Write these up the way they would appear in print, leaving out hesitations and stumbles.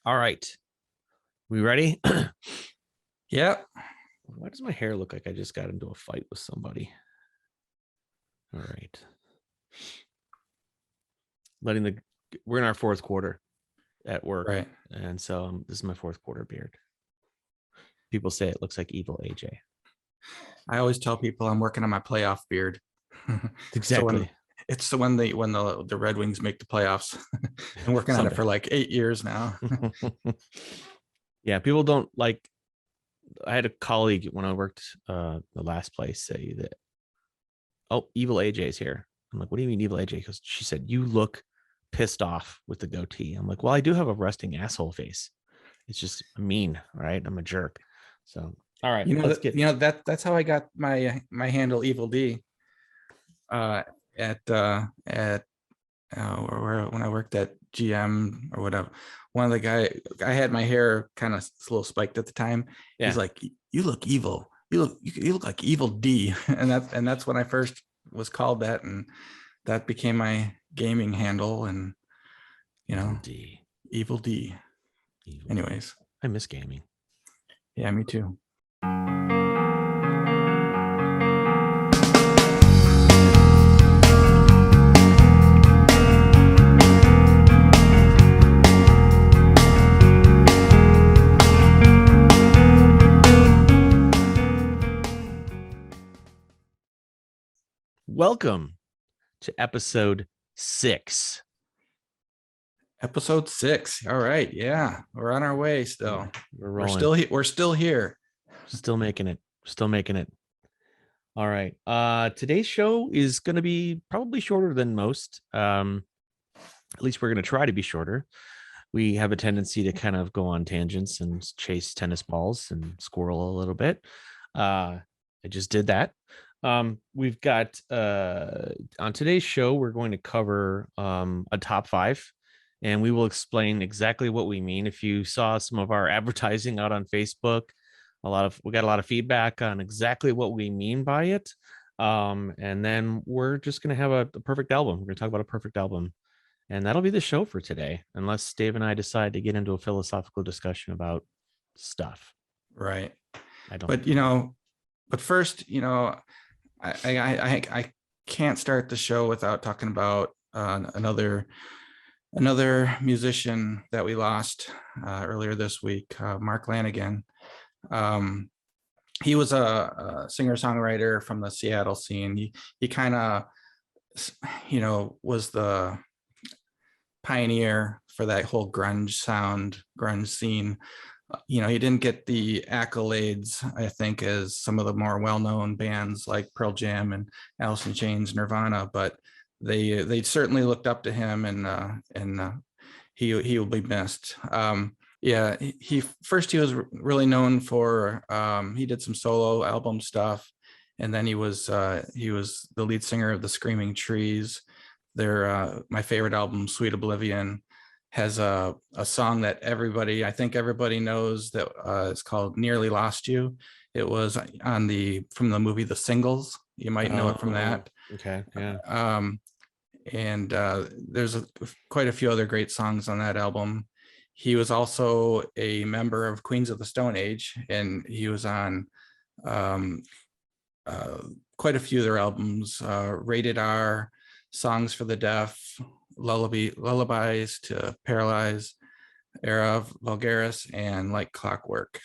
All right. We ready? Yep. Why does my hair look like I just got into a fight with somebody? All right. We're in our fourth quarter at work. Right. And so this is my fourth quarter beard. People say it looks like evil AJ. I always tell people I'm working on my playoff beard. Exactly. It's the when the Red Wings make the playoffs. I'm working on it for like 8 years now. Yeah, people don't like. I had a colleague when I worked the last place say that, oh, evil AJ's here. I'm like, what do you mean evil AJ? Because she said, you look pissed off with the goatee. I'm like, well, I do have a resting asshole face. It's just mean, right? I'm a jerk. So, all right, That's how I got my handle Evil D. At when I worked at GM or whatever. One of the I had my hair kind of a little spiked at the time. Yeah. He's like, "You look evil. You look like Evil D," and that's when I first was called that, and that became my gaming handle. And Evil D. Anyways, I miss gaming. Yeah, me too. Welcome to episode 6. Episode 6. All right. Yeah. We're on our way still. We're rolling. We're still here. Still making it. All right. Today's show is going to be probably shorter than most. At least we're going to try to be shorter. We have a tendency to kind of go on tangents and chase tennis balls and squirrel a little bit. I just did that. We've got on today's show, we're going to cover a top 5, and we will explain exactly what we mean. If you saw some of our advertising out on Facebook, we got a lot of feedback on exactly what we mean by it. And then we're just going to have a perfect album. We're going to talk about a perfect album, and that'll be the show for today, unless Dave and I decide to get into a philosophical discussion about stuff. Right. But first, I can't start the show without talking about another musician that we lost earlier this week, Mark Lanegan. He was a singer-songwriter from the Seattle scene. He kind of, was the pioneer for that whole grunge scene. He didn't get the accolades, I think, as some of the more well-known bands like Pearl Jam and Alice in Chains, Nirvana, but they certainly looked up to him, and he will be missed. He was really known for he did some solo album stuff, and then he was the lead singer of the Screaming Trees. Their my favorite album, Sweet Oblivion, has a song that I think everybody knows that it's called Nearly Lost You. It was from the movie The Singles. You might know it from that. Okay. Yeah. And there's quite a few other great songs on that album. He was also a member of Queens of the Stone Age, and he was on quite a few of their albums, Rated R, Songs for the Deaf, Lullabies to Paralyze, Era Vulgaris, and Like Clockwork.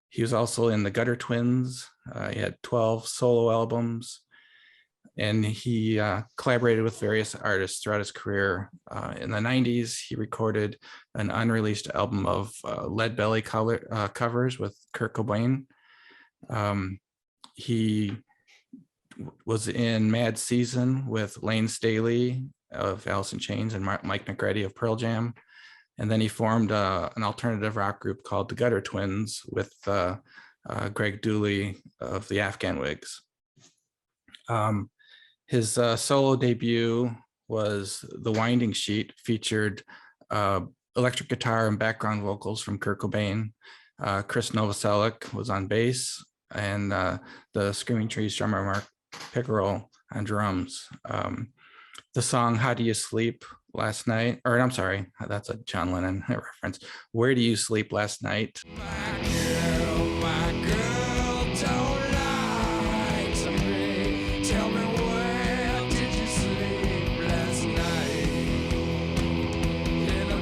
He was also in the Gutter Twins. He had 12 solo albums, and he collaborated with various artists throughout his career. In the 90s, he recorded an unreleased album of Lead Belly covers with Kurt Cobain. He was in Mad Season with Lane Staley of Alice in Chains and Mike McGrady of Pearl Jam. And then he formed an alternative rock group called the Gutter Twins with Greg Dooley of the Afghan Wigs. His solo debut was The Winding Sheet, featured electric guitar and background vocals from Kurt Cobain. Chris Novoselic was on bass, and the Screaming Trees drummer Mark Pickerel on drums. The song How Do You Sleep last night? Or I'm sorry, that's a John Lennon reference. Where do you sleep last night? My girl, don't lie to me. Tell me, where did you sleep last night? In a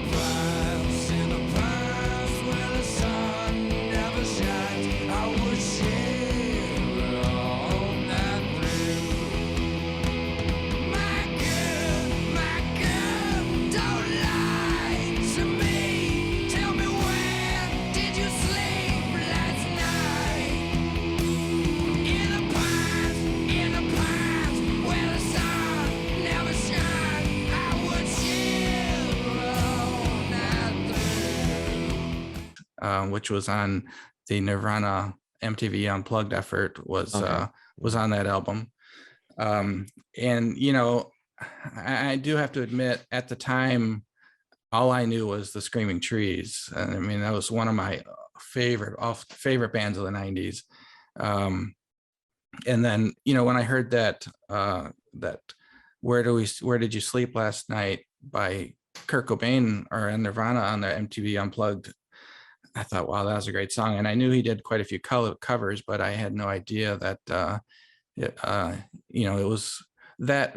past where the sun never shines. I would shiver all night through. My girl, don't lie to me. Tell me, where did you sleep last night? In a past where the sun never shines. I would shiver all night through. Which was on the Nirvana MTV Unplugged effort, was Okay. on that album. And I do have to admit, at the time, all I knew was the Screaming Trees, and I mean that was one of my favorite bands of the '90s. And then when I heard that where did you sleep last night by Kurt Cobain or Nirvana on the MTV Unplugged, I thought, wow, that was a great song. And I knew he did quite a few covers, but I had no idea that it was that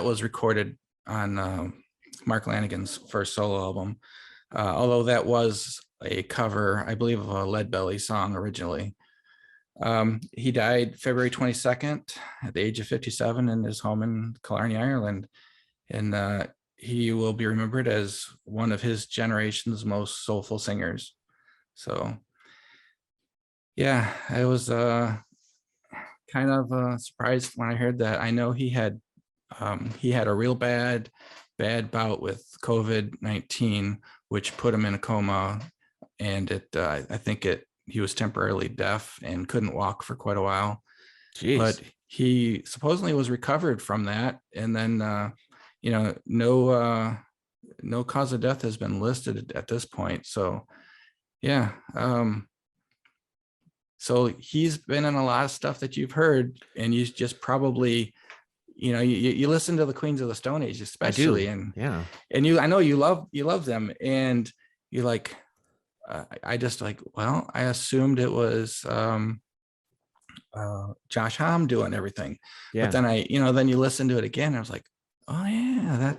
was recorded on Mark Lanegan's first solo album. Although that was a cover, I believe, of a Leadbelly song originally. He died February 22nd at the age of 57 in his home in Killarney, Ireland. And he will be remembered as one of his generation's most soulful singers. So, yeah, I was kind of surprised when I heard that. I know he had a real bad bout with COVID-19, which put him in a coma, and I think he was temporarily deaf and couldn't walk for quite a while. Jeez. But he supposedly was recovered from that, and then no cause of death has been listed at this point. So yeah, so he's been in a lot of stuff that you've heard, and you just probably you listen to the Queens of the Stone Age especially, and yeah, I know you love them, and you're like, I just like, well, I assumed it was Josh Homme doing everything. yeah. But then then you listen to it again, and I was like, oh yeah,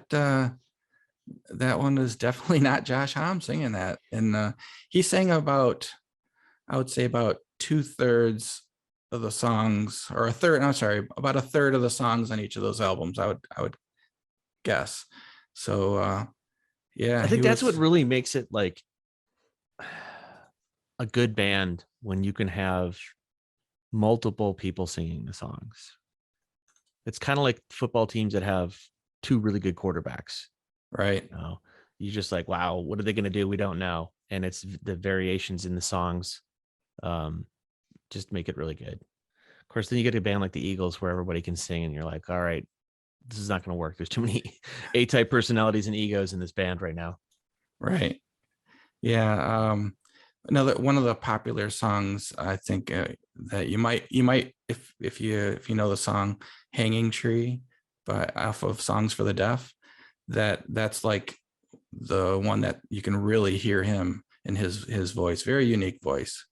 that one is definitely not Josh Homme singing that. And he sang about, I would say, about 2/3 of the songs, or about a third of the songs on each of those albums, I would guess. So yeah, I think that's what really makes it like a good band, when you can have multiple people singing the songs. It's kind of like football teams that have two really good quarterbacks. right. You just like, wow, what are they going to do? We don't know. And it's the variations in the songs just make it really good. Of course, then you get a band like the Eagles where everybody can sing, and you're like, all right, this is not going to work. There's too many A-type personalities and egos in this band right now. Right. Yeah. Another one of the popular songs, I think, that you might, if you know the song "Hanging Tree" off of Songs for the Deaf, that's like the one that you can really hear him in his voice. Very unique voice.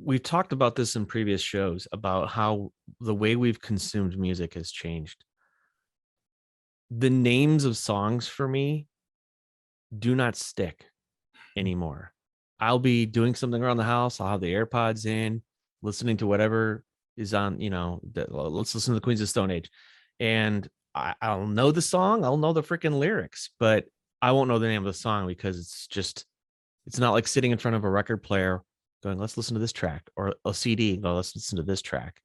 We've talked about this in previous shows about how the way we've consumed music has changed. The names of songs for me do not stick anymore. I'll be doing something around the house. I'll have the AirPods in, listening to whatever is on, let's listen to the Queens of Stone Age. And I'll know the song. I'll know the freaking lyrics, but I won't know the name of the song, because it's not like sitting in front of a record player going, let's listen to this track, or a CD and go, let's listen to this track.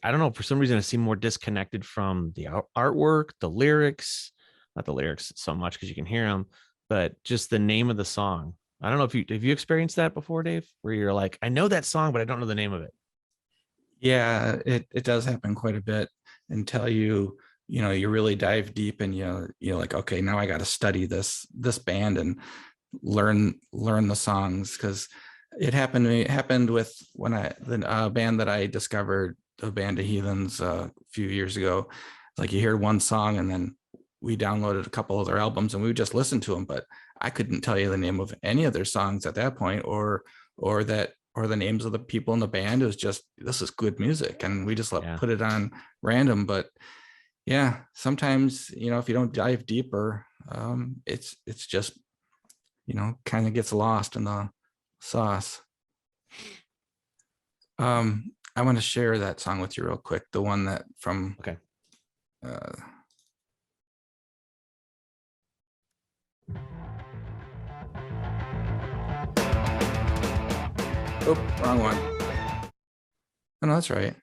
I don't know. For some reason, I seem more disconnected from the artwork, the lyrics, not the lyrics so much because you can hear them, but just the name of the song. I don't know if have you experienced that before, Dave, where you're like, I know that song, but I don't know the name of it. Yeah, it does happen quite a bit until you really dive deep, and you're like, okay, now I got to study this band and learn the songs, because it happened with the band that I discovered, the Band of Heathens, a few years ago. Like, you hear one song, and then we downloaded a couple of their albums and we would just listen to them, but I couldn't tell you the name of any of their songs at that point, or the names of the people in the band. It was just, this is good music, and we just put it on random. But yeah, sometimes, you know, if you don't dive deeper, it's just, you know, kind of gets lost in the sauce. I want to share that song with you real quick. The one that from, okay. Oh, wrong one. Oh, no, that's right.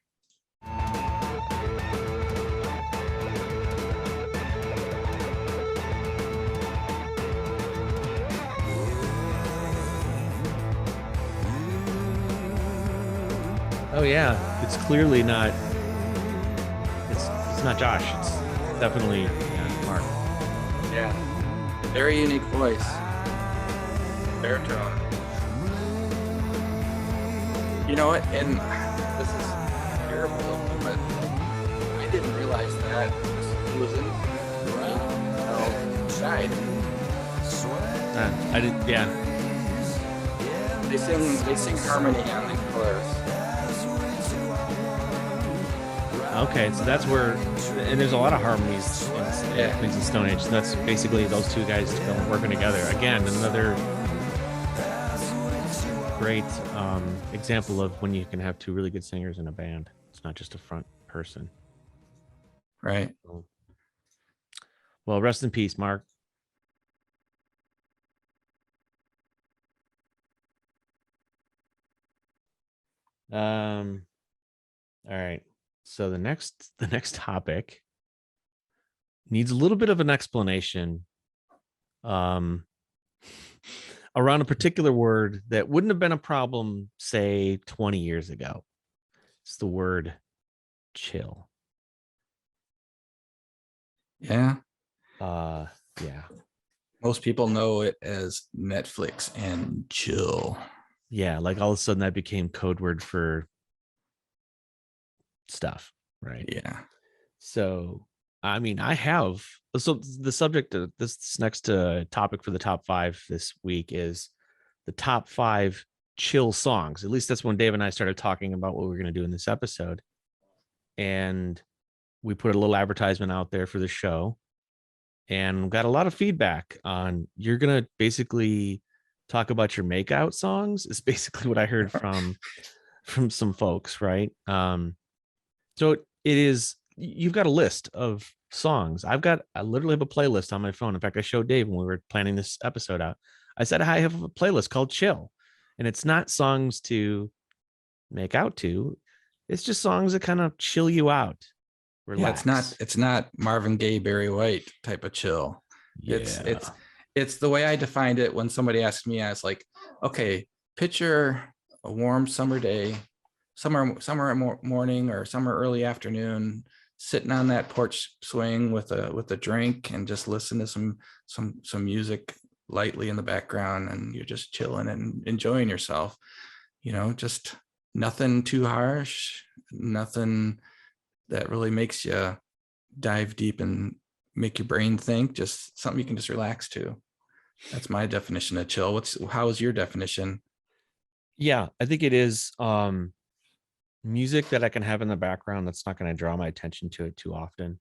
Oh yeah, it's clearly not. It's not Josh. It's definitely Mark. Yeah, very unique voice. Baritone. You know what? And this is terrible, but I didn't realize that he was in died. I did. Yeah. They sing harmony on the chorus. Okay, so that's where, and there's a lot of harmonies in Queens of Stone Age. So that's basically those two guys working together. Again, another great example of when you can have two really good singers in a band. It's not just a front person. Right. Well, rest in peace, Mark. All right. So the next topic needs a little bit of an explanation around a particular word that wouldn't have been a problem, say, 20 years ago. It's the word chill. Yeah. Yeah. Most people know it as Netflix and chill. Yeah, like all of a sudden that became code word for stuff, right? Yeah. So, I mean, so the subject of this next topic for the top 5 this week is the top 5 chill songs. At least that's when Dave and I started talking about what we're going to do in this episode. And we put a little advertisement out there for the show and got a lot of feedback on, you're going to basically talk about your makeout songs, is basically what I heard from some folks, right? So it is, you've got a list of songs. I literally have a playlist on my phone. In fact, I showed Dave when we were planning this episode out. I said, I have a playlist called Chill, and it's not songs to make out to. It's just songs that kind of chill you out. Relax. Yeah, it's not Marvin Gaye, Barry White type of chill. Yeah. It's the way I defined it when somebody asked me. I was like, okay, picture a warm summer day, summer morning or summer early afternoon, sitting on that porch swing with a drink and just listen to some music lightly in the background, and you're just chilling and enjoying yourself. You know, just nothing too harsh, nothing that really makes you dive deep and make your brain think, just something you can just relax to. That's my definition of chill. How is your definition? Yeah, I think it is music that I can have in the background that's not going to draw my attention to it too often.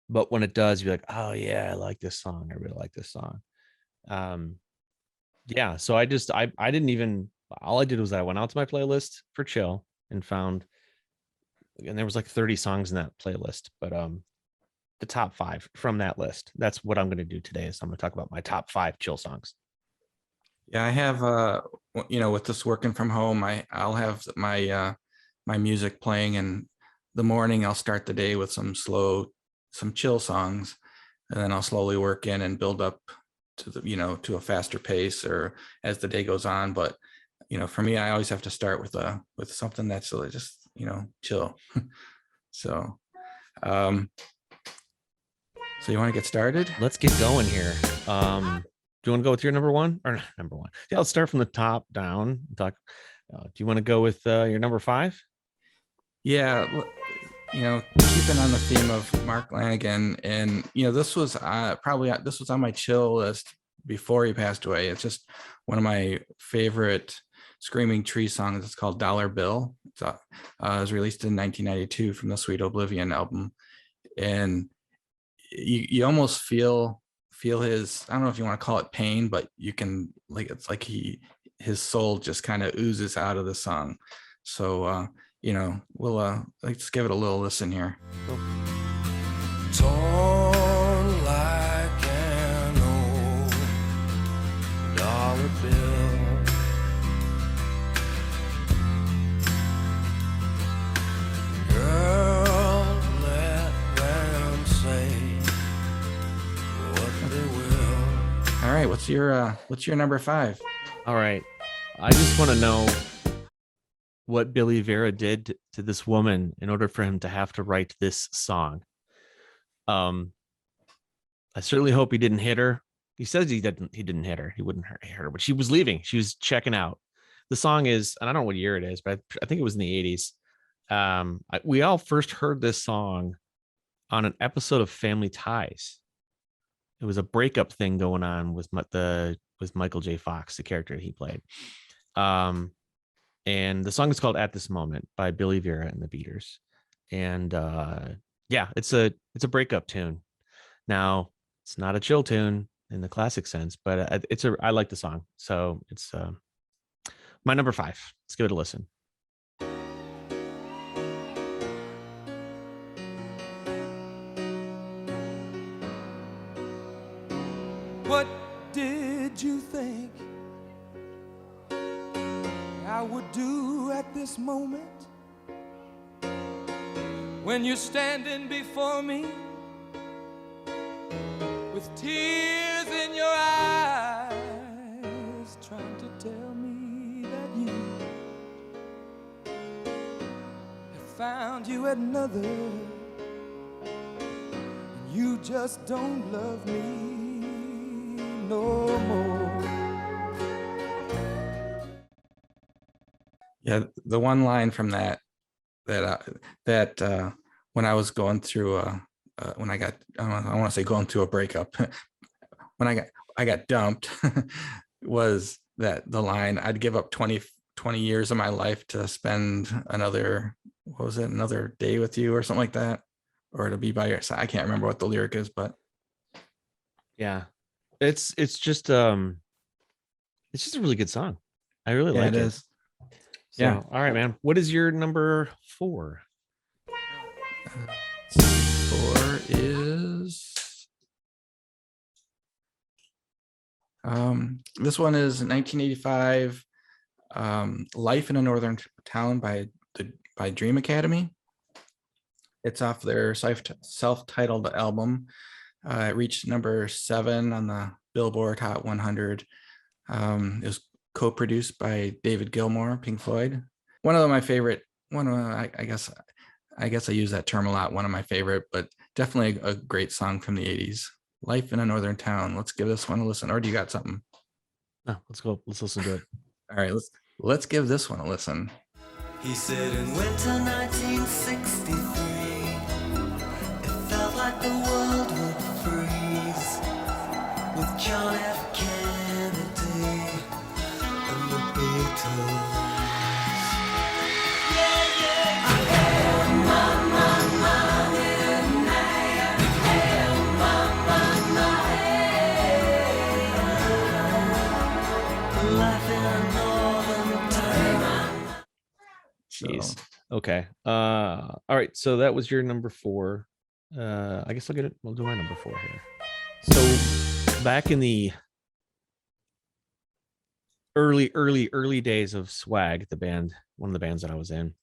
But when it does, you're like, oh yeah, I like this song. I really like this song. Yeah, so I didn't even, all I did was I went out to my playlist for chill and found, and there was like 30 songs in that playlist, but the top 5 from that list. That's what I'm going to do today, is I'm going to talk about my top 5 chill songs. Yeah, I have with this working from home, I'll have my my music playing, and the morning I'll start the day with some chill songs, and then I'll slowly work in and build up to to a faster pace or as the day goes on. But for me, I always have to start with something that's just chill. So you want to get started? Let's get going here. Do you want to go with your number 1 or number 1? Yeah, let's start from the top down. Do you want to go with your number 5? Yeah, Keeping on the theme of Mark Lanegan, and this was this was on my chill list before he passed away. It's just one of my favorite Screaming Tree songs. It's called Dollar Bill. It was released in 1992 from the Sweet Oblivion album, and you almost feel his, I don't know if you want to call it pain, but you can, like, it's like his soul just kind of oozes out of the song. So we'll let's give it a little listen here. Torn like an old dollar bill. Girl, let them say what they will. All right, what's your number 5? All right. I just want to know what Billy Vera did to this woman in order for him to have to write this song. I certainly hope he didn't hit her. He says he didn't hit her. He wouldn't hurt her, but she was leaving. She was checking out. The song is, and I don't know what year it is, but I think it was in the 80s. We all first heard this song on an episode of Family Ties. It was a breakup thing going on with Michael J. Fox, the character he played. And the song is called At This Moment by Billy Vera and the Beaters. And it's a breakup tune. Now, it's not a chill tune in the classic sense, but I like the song. So it's my number 5. Let's give it a listen. What did you think I would do at this moment when you're standing before me with tears in your eyes, trying to tell me that you have found you another, and you just don't love me no more. Yeah, the one line from that when I was going through when I got, I want to say going through a breakup, when I got dumped, was that the line, I'd give up 20 years of my life to spend another day with you, or something like that, or to be by your side. I can't remember what the lyric is, but yeah, it's just a really good song. I really like it. Is. So, yeah. All right, man. What is your number 4? 4 is this one is 1985, Life in a Northern Town by Dream Academy. It's off their self-titled album. It reached number 7 on the Billboard Hot 100. It was co-produced by David Gilmour, Pink Floyd. One of my favorite. I guess I use that term a lot. One of my favorite, but definitely a great song from the 80s. Life in a Northern Town. Let's give this one a listen. Or do you got something? No, let's go. Let's listen to it. All right, let's give this one a listen. He said in winter 1963, it felt like the world would freeze with John F. Kennedy and the Beatles. Jeez. Okay. All right. So that was your number 4. I guess we'll do my number 4 here. So back in the early days of Swag, the band, one of the bands that I was in,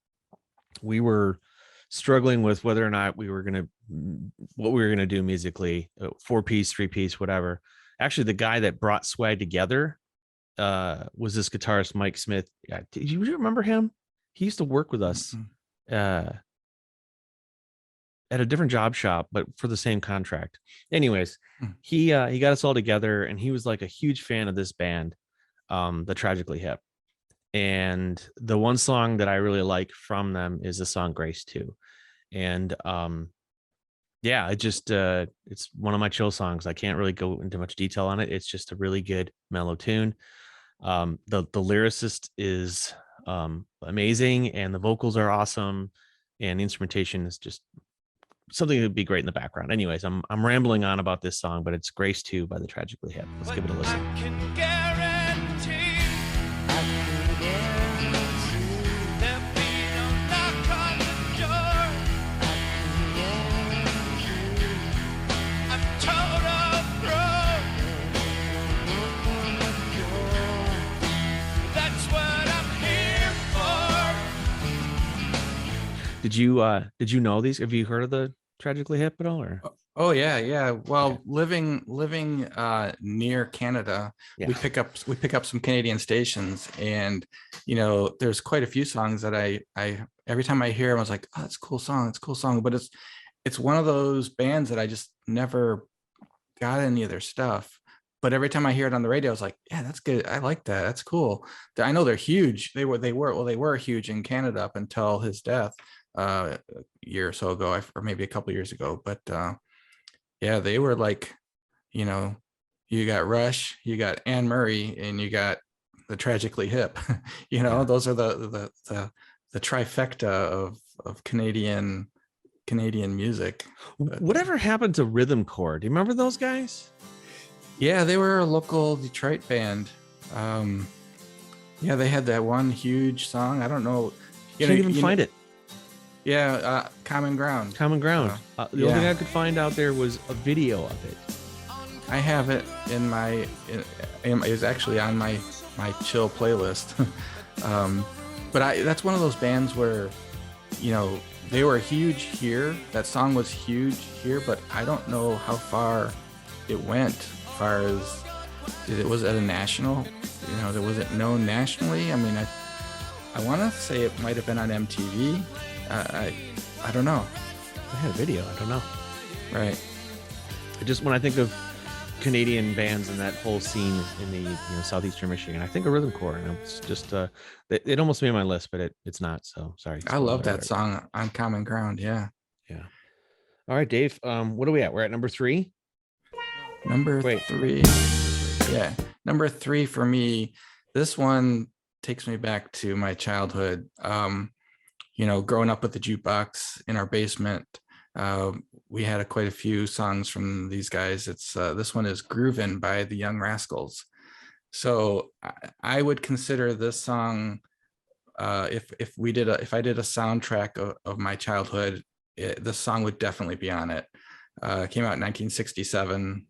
we were struggling with whether or not what we were gonna do musically, 4-piece, 3-piece, whatever. Actually, the guy that brought Swag together was this guitarist, Mike Smith. Did you remember him? He used to work with us at a different job shop, but for the same contract. Anyways, he got us all together, and he was like a huge fan of this band, the Tragically Hip. And the one song that I really like from them is the song Grace 2. And yeah, it just it's one of my chill songs. I can't really go into much detail on it. It's just a really good mellow tune. The lyricist is amazing, and the vocals are awesome, and the instrumentation is just something that would be great in the background. Anyways, I'm rambling on about this song, but it's Grace 2 by the Tragically Hip. Let's give it a listen. I can guarantee there'll be no knock on the door. I'm total broke. That's what I'm here for. Did you know these? Have you heard of the Tragically Hip at all? Or Oh yeah. Well, living near Canada, Yeah. we pick up some Canadian stations, and there's quite a few songs that I every time I hear them, I was like, oh, it's a cool song, but it's one of those bands that I just never got any of their stuff. But every time I hear it on the radio, I was like, yeah, that's good. I like that. That's cool. I know they're huge. They were huge in Canada up until his death a year or so ago, or maybe a couple years ago. But yeah, they were like, you got Rush, you got Anne Murray, and you got the Tragically Hip. Those are the trifecta of Canadian music. whatever happened to Rhythm Corps? Do you remember those guys? Yeah, they were a local Detroit band. Yeah, they had that one huge song. I don't know. Can't even find it. Yeah, Common Ground. Common Ground. The only yeah. thing I could find out there was a video of it. I have it in my. It's actually on my chill playlist. But that's one of those bands where, they were huge here. That song was huge here, but I don't know how far it went. As far as was it a national? Was it known nationally? I mean, I want to say it might have been on MTV. I don't know. I had a video. I don't know. Right. Just when I think of Canadian bands and that whole scene in the southeastern Michigan, I think of Rhythm Corps, and it's just it almost made my list, but it's not. So sorry. I love that song on Common Ground. Yeah. All right, Dave. What are we at? We're at number 3. Number 3. Yeah, number 3 for me. This one takes me back to my childhood. Growing up with the jukebox in our basement, we had quite a few songs from these guys. It's this one is "Groovin" by the Young Rascals. So I would consider this song, if I did a soundtrack of my childhood, this song would definitely be on it. It came out in 1967.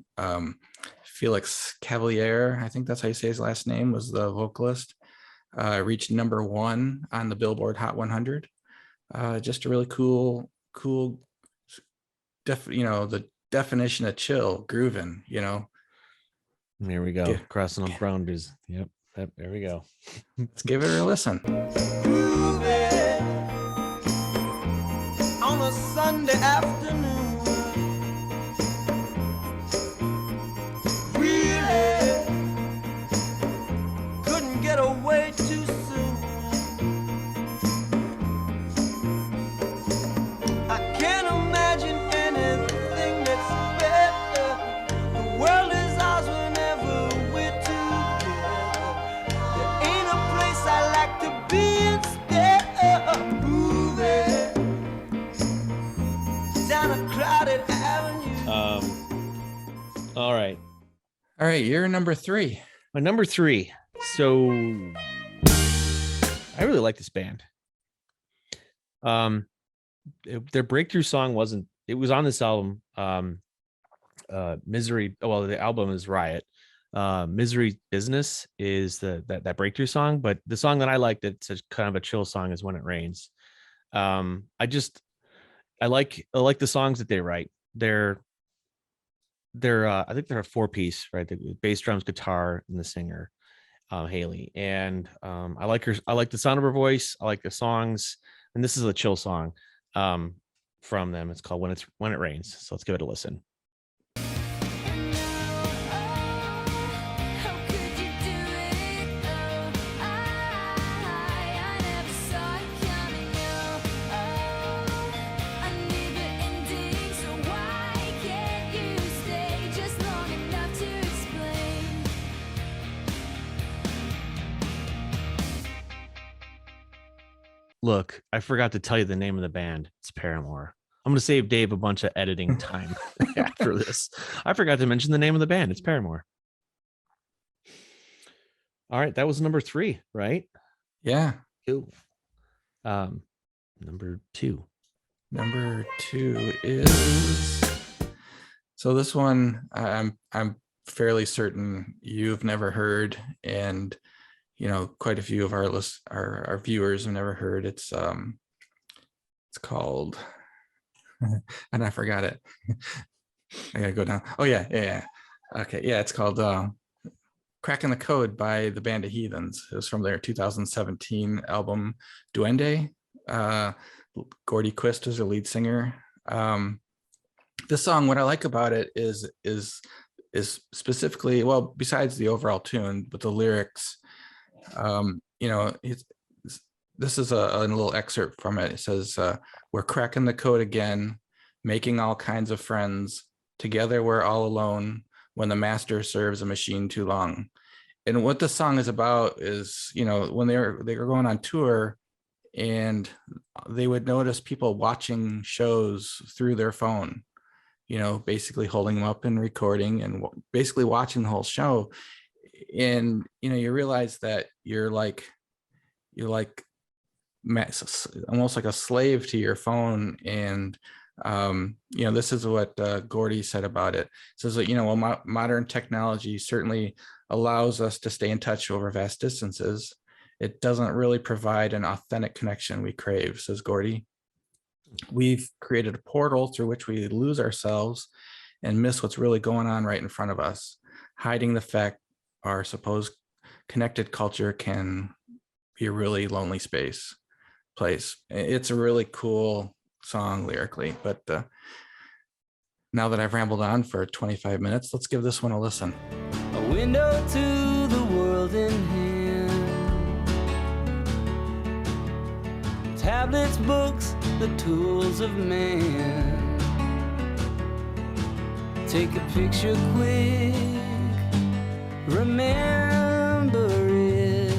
Felix Cavalier, I think that's how you say his last name, was the vocalist. Reached number 1 on the Billboard Hot 100. Just a really cool, the definition of chill, grooving. There we go. Crossing on boundaries. Yep. There we go. Let's give it a listen. Grooving on a Sunday afternoon. Really couldn't get away too soon. I can't imagine anything that's better. The world is ours whenever we're together. There ain't a place I like to be instead of moving down a crowded avenue. All right. All right, you're number 3. My number 3. So I really like this band. Their breakthrough song was on this album. Misery. Well, the album is Riot. Misery Business is that breakthrough song, but the song that I liked, it's a kind of a chill song, is When It Rains. I like the songs that they write. They're I think they're a 4-piece, right? The bass, drums, guitar, and the singer, Haley. And I like the sound of her voice. I like the songs, and this is a chill song from them. It's called When It Rains. So let's give it a listen. I never saw it coming. look, I forgot to tell you the name of the band. It's Paramore. I'm going to save Dave a bunch of editing time after this. I forgot to mention the name of the band. It's Paramore. All right. That was number 3, right? Yeah. Cool. Number 2. Number 2 is, so this one I'm fairly certain you've never heard, and quite a few of our viewers have never heard. It's called and I forgot it. I gotta go down. Oh yeah. Okay, yeah, it's called Cracking the Code by the Band of Heathens. It was from their 2017 album Duende. Gordy Quist is the lead singer. This song, what I like about it is specifically, well, besides the overall tune, but the lyrics. This is a little excerpt from it. It says, "We're cracking the code again, making all kinds of friends. Together we're all alone when the master serves a machine too long." And what the song is about is, when they were going on tour, and they would notice people watching shows through their phone, basically holding them up and recording and basically watching the whole show. And, you realize that you're like almost like a slave to your phone. And, this is what Gordy said about it. It says that, modern technology certainly allows us to stay in touch over vast distances. It doesn't really provide an authentic connection we crave, says Gordy. We've created a portal through which we lose ourselves and miss what's really going on right in front of us, hiding the fact our supposed connected culture can be a really lonely place. It's a really cool song lyrically, but now that I've rambled on for 25 minutes, let's give this one a listen. A window to the world in hand. Tablets, books, the tools of man. Take a picture quick, remember it.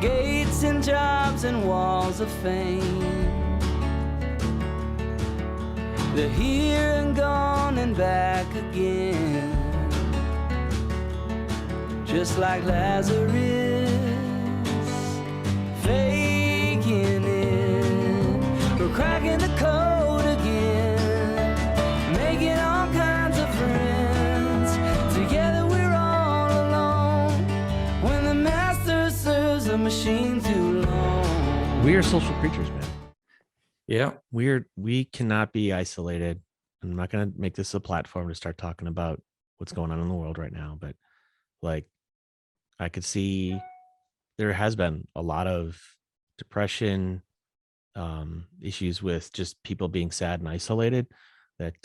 Gates and jobs and walls of fame. They're here and gone and back again. Just like Lazarus, faking it. We're cracking the code again, making all kinds of friends. Together we're all alone when the master serves a machine too long. We are social creatures, man. Yeah. We cannot be isolated. I'm not going to make this a platform to start talking about what's going on in the world right now, but like, I could see there has been a lot of depression, issues with just people being sad and isolated that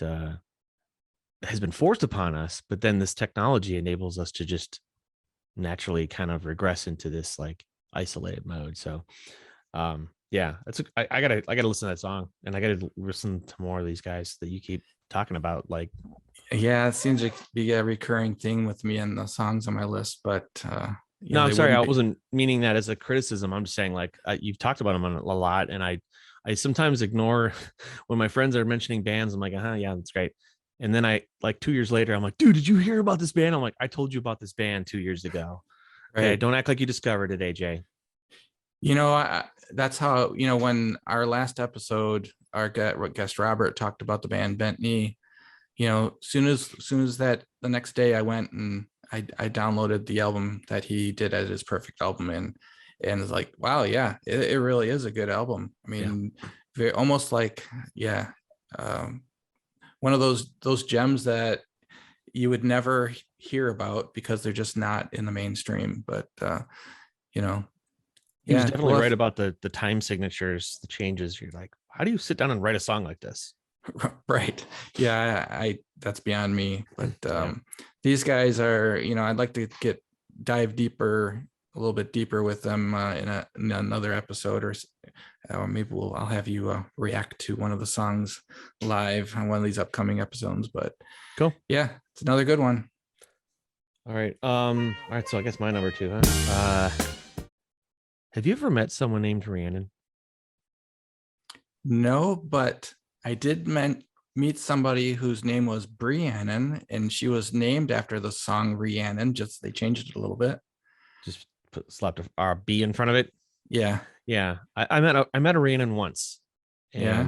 has been forced upon us. But then this technology enables us to just naturally kind of regress into this like isolated mode. So yeah, I gotta listen to that song, and I gotta listen to more of these guys that you keep talking about. Like, yeah, it seems to be a recurring thing with me and the songs on my list, but no, I'm sorry, I wasn't meaning that as a criticism. I'm just saying, like, you've talked about them a lot, and I sometimes ignore when my friends are mentioning bands. I'm like, yeah, that's great. And then I, like 2 years later, I'm like, dude, did you hear about this band? I'm like, I told you about this band 2 years ago. Right. Okay, don't act like you discovered it, AJ. That's how, when our last episode, our guest Robert talked about the band Bent Knee, soon as that the next day I went and I downloaded the album that he did as his perfect album, and it's like, wow, yeah, it really is a good album. I mean, very, almost like, one of those gems that you would never hear about because they're just not in the mainstream. But He was definitely right about the time signatures, the changes. You're like, how do you sit down and write a song like this? Right. Yeah, I that's beyond me. But these guys are, I'd like to dive deeper, a little bit deeper with them in another episode, or maybe I'll have you react to one of the songs live on one of these upcoming episodes. But cool. Yeah, it's another good one. All right. So I guess my number 2, huh? Have you ever met someone named Rhiannon? No, but I did meet somebody whose name was Briannon, and she was named after the song Rhiannon. Just they changed it a little bit. Just slapped a B in front of it. Yeah. Yeah, I met a Rhiannon once, Yeah.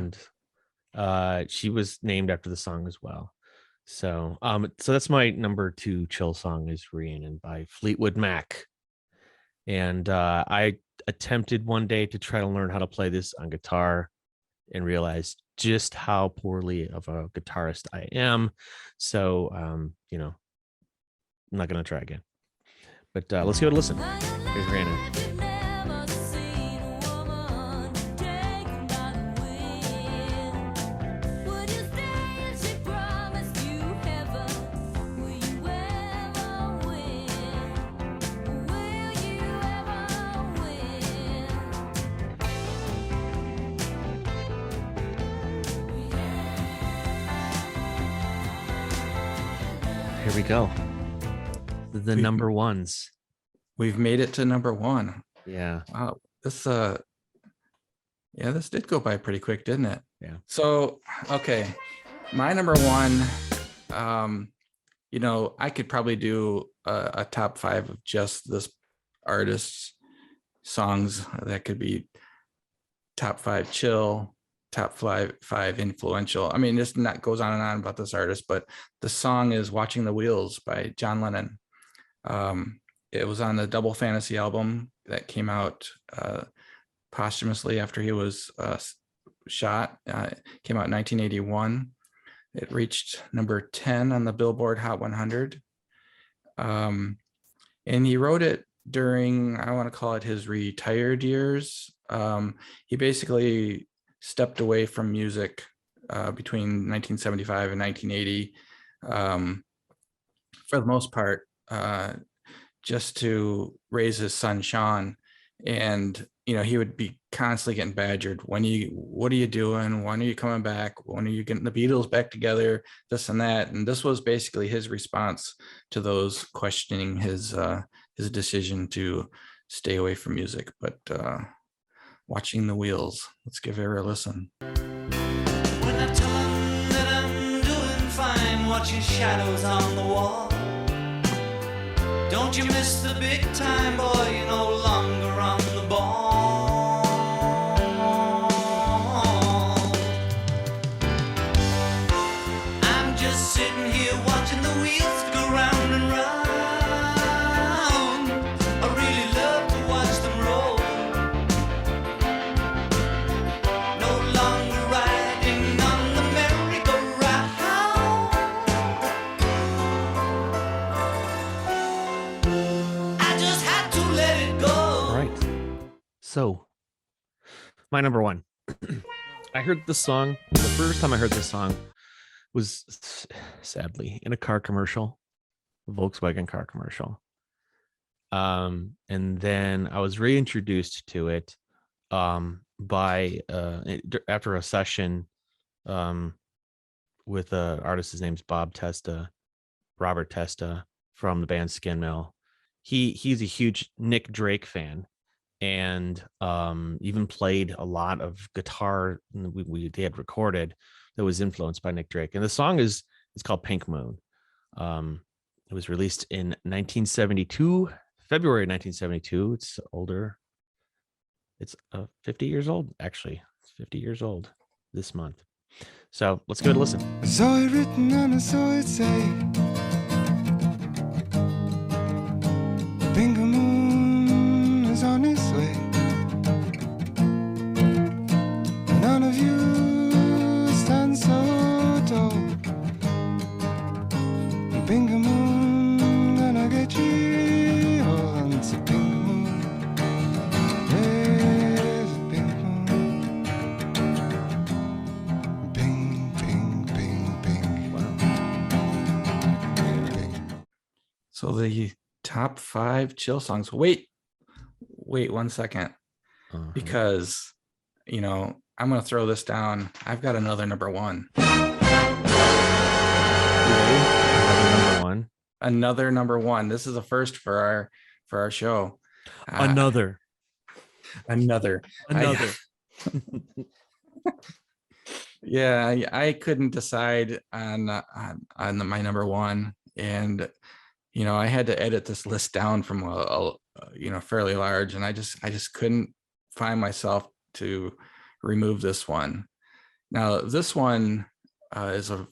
and she was named after the song as well. So so that's my number 2 chill song is Rhiannon by Fleetwood Mac. And I attempted one day to try to learn how to play this on guitar and realized just how poorly of a guitarist I am. So I'm not gonna try again. But let's give it a listen. Here's Rhiannon. Here we go. The number ones. We've made it to number 1. Yeah. Wow. This did go by pretty quick, didn't it? Yeah. So, okay. My number 1, I could probably do a top 5 of just this artist's songs. That could be top 5 chill, top 5 influential. I mean, this not goes on and on about this artist, but the song is Watching the Wheels by John Lennon. It was on the Double Fantasy album that came out posthumously after he was shot. Came out in 1981. It reached number 10 on the Billboard Hot 100. And he wrote it during, I want to call it his retired years. He basically stepped away from music between 1975 and 1980 for the most part, just to raise his son Sean. And he would be constantly getting badgered. What are you doing? When are you coming back? When are you getting the Beatles back together? This and that. And this was basically his response to those questioning his decision to stay away from music. But Watching the Wheels, let's give her a listen. When I tell them that I'm doing fine, watching shadows on the wall. Don't you miss the big time, boy? You're no longer on the ball. I'm just sitting here watching the wheels go round and round. I really love to watch them roll. No longer riding on the merry-go-round. I just had to let it go. All right. So my number 1. I heard this song. The first time I heard this song was sadly in a car commercial, a Volkswagen car commercial. And then I was reintroduced to it by after a session with an artist. His name's Robert Testa from the band Skin Mill. He's a huge Nick Drake fan, and even played a lot of guitar they had recorded that was influenced by Nick Drake. And the song is called Pink Moon. It was released in 1972, February 1972. It's older. It's 50 years old, actually. It's 50 years old this month. So let's give it a listen. I saw it written and I saw it say, Pink moon is on its way. None of you stand so tall. Pink moon gonna get you all. It's a pink moon. There's a pink moon. Pink, pink, pink, pink. Pink. So the top 5 chill songs. Wait 1 second, because I'm gonna throw this down. I've got another number 1. Another number 1. This is a first for our show. Another. Another. Yeah, I couldn't decide on my number one, and I had to edit this list down from fairly large, and I just couldn't find myself to remove this one. Now this one is a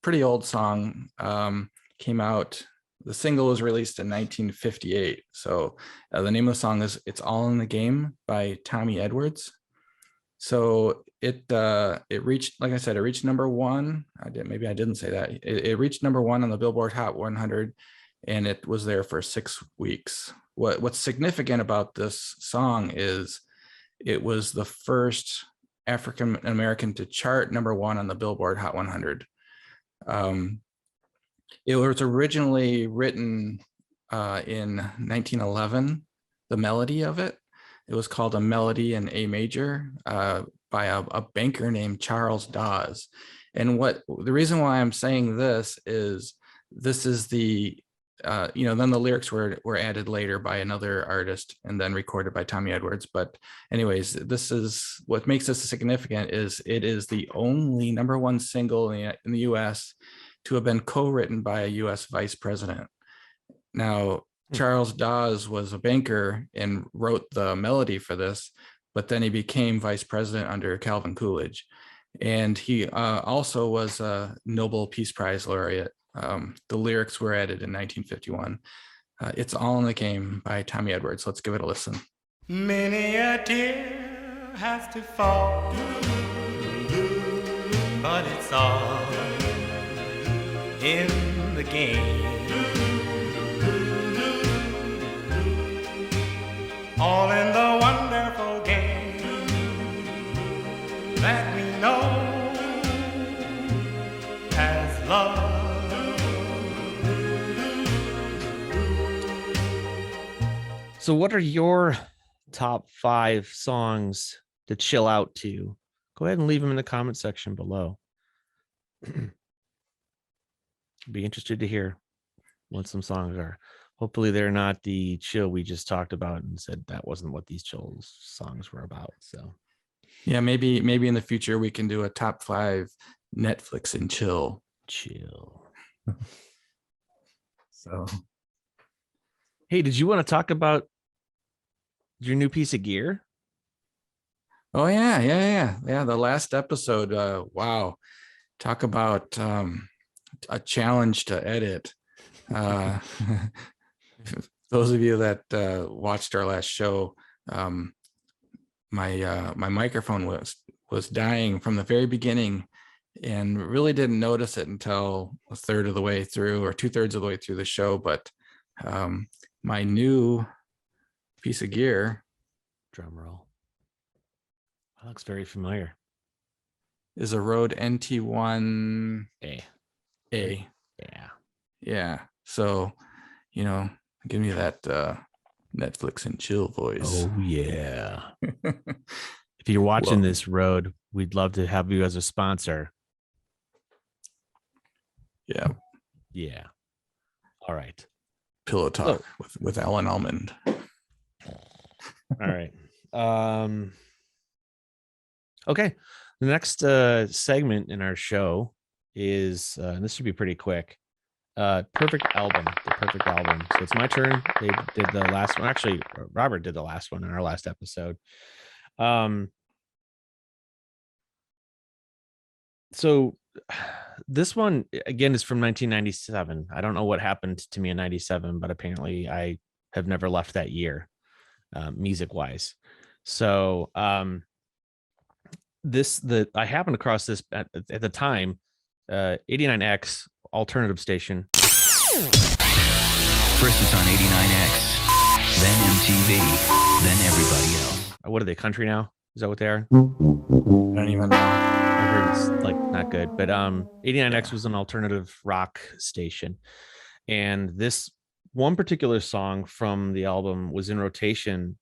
pretty old song. Came out. The single was released in 1958. So the name of the song is "It's All in the Game" by Tommy Edwards. So it reached, like I said, it reached number one. Maybe I didn't say that. It reached number one on the Billboard Hot 100, and it was there for 6 weeks. What's significant about this song is it was the first African American to chart number one on the Billboard Hot 100. It was originally written in 1911. The melody of it. It was called a melody in A major by a banker named Charles Dawes. And the reason why I'm saying this is the then the lyrics were added later by another artist and then recorded by Tommy Edwards. But anyways, this is what makes this significant is it is the only number one single in the US to have been co-written by a US vice president. Now, Charles Dawes was a banker and wrote the melody for this, but then he became vice president under Calvin Coolidge. And he also was a Nobel Peace Prize laureate. The lyrics were added in 1951. It's All in the Game by Tommy Edwards. Let's give it a listen. Many a tear has to fall, but it's all in the game. All in the wonderful game that we know as love. So what are your top 5 songs to chill out to? Go ahead and leave them in the comment section below. Be interested to hear what some songs are. Hopefully they're not the chill we just talked about and said that wasn't what these chill songs were about. So yeah, maybe in the future we can do a top 5 Netflix and chill. So hey, did you want to talk about your new piece of gear? Oh yeah. The last episode, wow. Talk about a challenge to edit. Those of you that watched our last show, my microphone was dying from the very beginning, and really didn't notice it until a third of the way through or 2/3 of the way through the show. But my new piece of gear, Drum roll. That looks very familiar. is a Rode NT1-A. Yeah. So, give me that Netflix and chill voice. Oh yeah. If you're watching this, Rode, we'd love to have you as a sponsor. Yeah. All right. Pillow Talk with Alan Almond. All right. Okay. The next segment in our show is this should be pretty quick. The perfect album. So it's my turn. They did the last one. Actually, Robert did the last one in our last episode. So this one again is from 1997. I don't know what happened to me in 97, but apparently I have never left that year, music wise. So I happened across this at the time, 89X alternative station. First it's on 89X, then MTV, then everybody else. What are they, country now? Is that what they are? I don't even know. I heard it's like not good, but 89X was an alternative rock station, and this one particular song from the album was in rotation,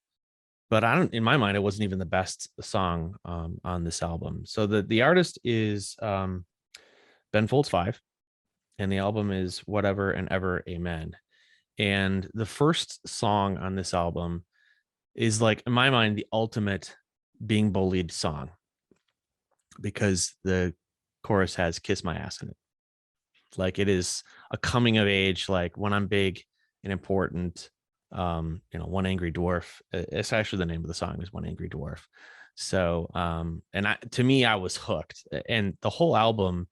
but in my mind, it wasn't even the best song on this album. So the artist is Ben Folds 5, and the album is Whatever and Ever Amen. And the first song on this album is, like, in my mind, the ultimate being bullied song. because the chorus has "Kiss My Ass" in it. Like, it is a coming of age, like when I'm big and important. One Angry Dwarf. It's actually the name of the song is One Angry Dwarf. So, to me, I was hooked, and the whole album.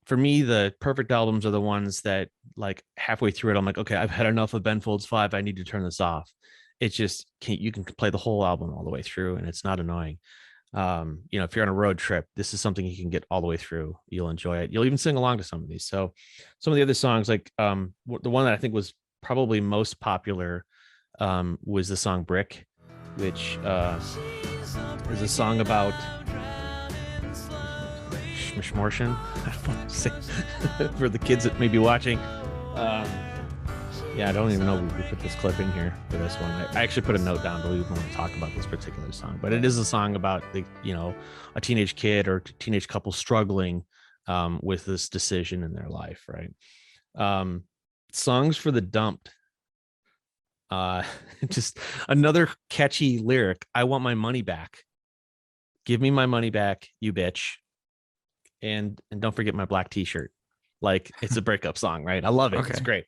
For me, the perfect albums are the ones that, like, halfway through it, I'm like, okay, I've had enough of Ben Folds 5. I need to turn this off. It's just you can play the whole album all the way through, and it's not annoying. If you're on a road trip, this is something you can get all the way through. You'll enjoy it. You'll even sing along to some of these. So some of the other songs, like the one that I think was probably most popular was the song Brick, which is a song about Schmortion. I don't want to say for the kids that may be watching. I don't even know we put this clip in here for this one. I actually put a note down, but we don't want to talk about this particular song. But it is a song about a teenage kid or teenage couple struggling with this decision in their life, right? Songs for the Dumped. Just another catchy lyric. I want my money back. Give me my money back, you bitch. And don't forget my black t-shirt. Like, it's a breakup song, right? I love it. Okay. It's great.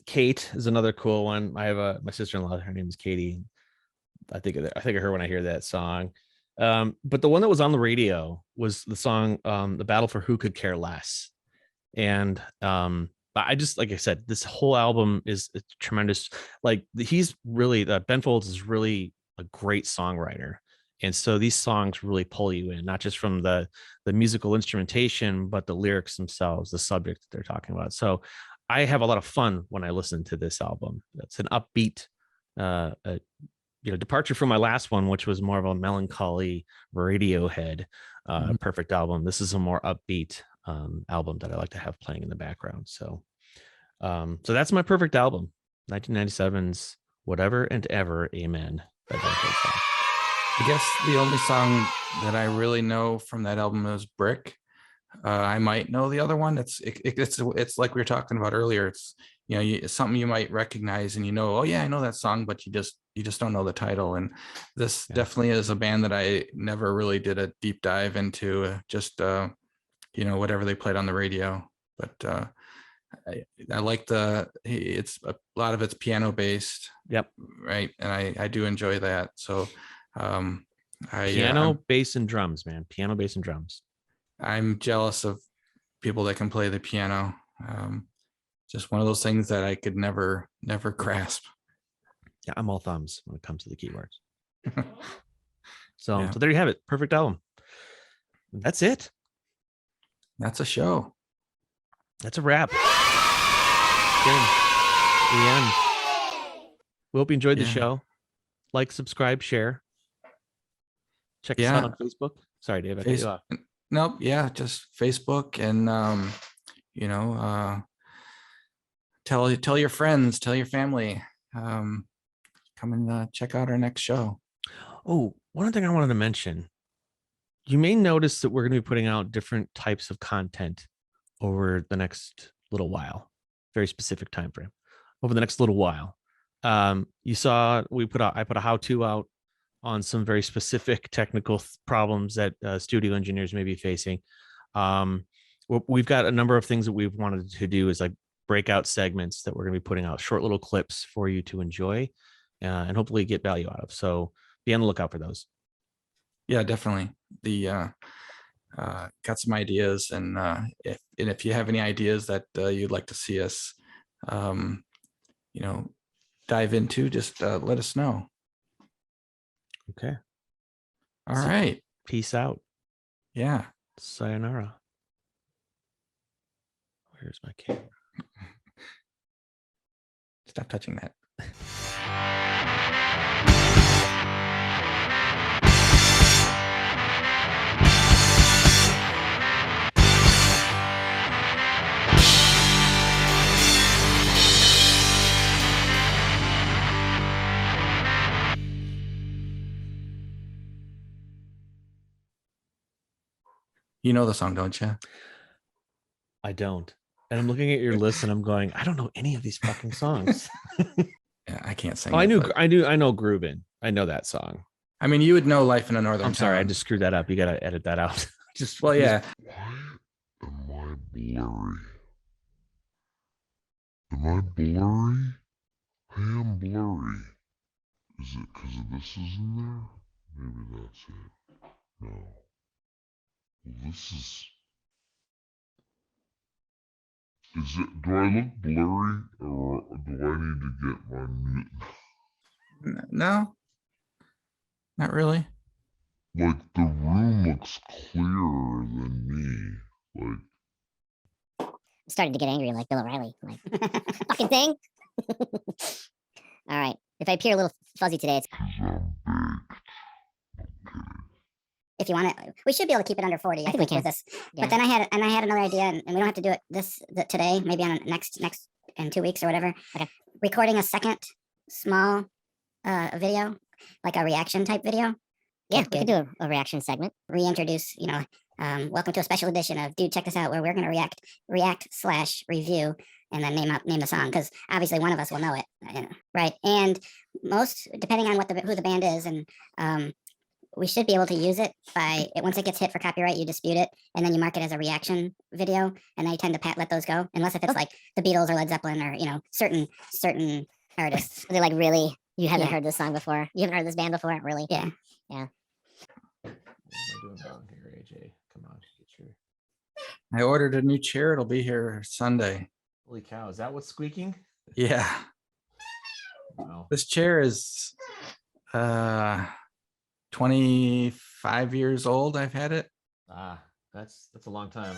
Kate is another cool one. I have my sister-in-law, her name is Katie. I think of her when I hear that song. But the one that was on the radio was the song The Battle for Who Could Care Less. And I just, like I said, this whole album is tremendous. Like, he's really, Ben Folds is really a great songwriter. And so these songs really pull you in, not just from the musical instrumentation, but the lyrics themselves, the subject that they're talking about. So I have a lot of fun when I listen to this album. It's an upbeat, departure from my last one, which was more of a melancholy Radiohead perfect album. This is a more upbeat album that I like to have playing in the background. So that's my perfect album, 1997's Whatever and Ever, Amen by Ben Folds. I guess the only song that I really know from that album is Brick. I might know the other one. It's like we were talking about earlier. It's it's something you might recognize, and oh yeah, I know that song, but you just don't know the title. And this definitely is a band that I never really did a deep dive into. Just whatever they played on the radio. But I like it's a lot of it's piano based. Yep. Right, and I do enjoy that. So. Piano, bass, and drums, man. Piano, bass, and drums. I'm jealous of people that can play the piano. Just one of those things that I could never grasp. Yeah, I'm all thumbs when it comes to the keyboards. So there you have it. Perfect album. That's it. That's a show. That's a wrap. Again, the end. We hope you enjoyed the show. Like, subscribe, share. Check us out on Facebook. Sorry, Dave, I cut you off. Nope. Yeah, just Facebook, and tell your friends, tell your family. Come and check out our next show. Oh, one thing I wanted to mention. You may notice that we're going to be putting out different types of content over the next little while. Very specific time frame. Over the next little while. You saw I put a how-to out on some very specific technical problems that studio engineers may be facing. We've got a number of things that we've wanted to do is like breakout segments that we're going to be putting out, short little clips for you to enjoy and hopefully get value out of. So be on the lookout for those. Yeah, definitely. Got some ideas, and if you have any ideas that you'd like to see us, dive into, just let us know. Okay. All right. Peace out. Yeah. Sayonara. Where's my camera? Stop touching that. You know the song, don't you? I don't. And I'm looking at your list and I'm going, I don't know any of these fucking songs. Yeah, I can't sing. Oh, I know Groovin'. I know that song. I mean, you would know Life in a Northern I'm sorry, I Town. just screwed that up. You got to edit that out. Just Well, yeah. Why am I blurry? Am I blurry? I am blurry. Is it because of this is in there? Maybe that's it. No. Well, this is. Is it? Do I look blurry, or do I need to get my mute? No, not really. Like the room looks clearer than me. Like. Starting to get angry like Bill O'Reilly. Like, fucking thing. All right. If I appear a little fuzzy today, it's 'Cause I'm baked. if you want it, we should be able to keep it under 40. I think we can with this. Yeah. But then I had another idea, and we don't have to do it today. Maybe on next in 2 weeks or whatever. Okay. Recording a second small video, like a reaction type video. Yeah, Look we could good. do a reaction segment. Reintroduce, welcome to a special edition of Dude, check this out, where we're going to react/review, and then name the song, because obviously one of us will know it, right? And most, depending on who the band is, and we should be able to use it once it gets hit for copyright, you dispute it, and then you mark it as a reaction video, and they tend to let those go, unless if it's like the Beatles or Led Zeppelin or certain artists. They're like, really? You haven't Yeah. heard this song before? You haven't heard this band before? Really? Yeah. Yeah. What am I doing wrong here, AJ? Come on, get your. I ordered a new chair. It'll be here Sunday. Holy cow! Is that what's squeaking? Yeah. Wow. This chair is 25 years old. I've had it. That's a long time.